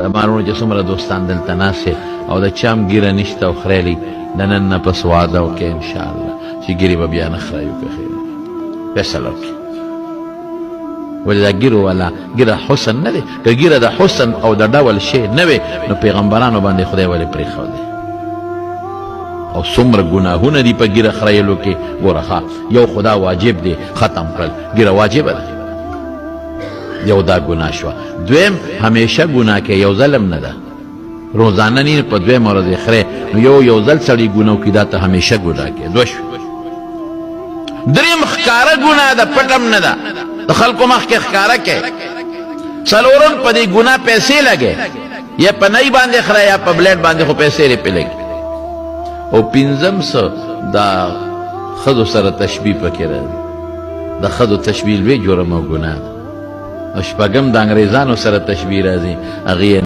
مارونو چې څومره دوستان دلته ناست او د چا هم ګیره نشته او خریلي د نن نه پس وعده وکړې انشاءالله چې ګیرې به بیا نه خرایو که خیر فیصله وکړي ولې دا ګیرو والا ګیره حسن نه دی که ګیره د حسن او د ډول شی نه وي نو پیغمبرانو باندې خدای ولې پرېښودی او څومره ګناهونه دي په ګیره خرایلو کې ګوره ښه یو خدا واجب دی ختم کړل ګیره واجبه ده یو دا ګناه شوه دویم همیشه ګناه کې یو ظلم نه ده روزانه نه په دویم ورځ یې خرې نو یو ځل سړي ګناه وکړي دا ته همیشه ګناه کې دوه شوې دریم ښکاره ګناه ده پټم نه ده د خلکو مخکې ښکاره کې څلورم په دې ګناه پیسې لګې یا په نی باندې خره یا په بلیډ باندې خو پیسې یې پې لګي او پنځم څه دا ښځو سره تشبیه پکې راځي د ښځو تشبیه لوی جرم او ګناه ده او شپږم د انګریزانو سره تشبیه راځي هغې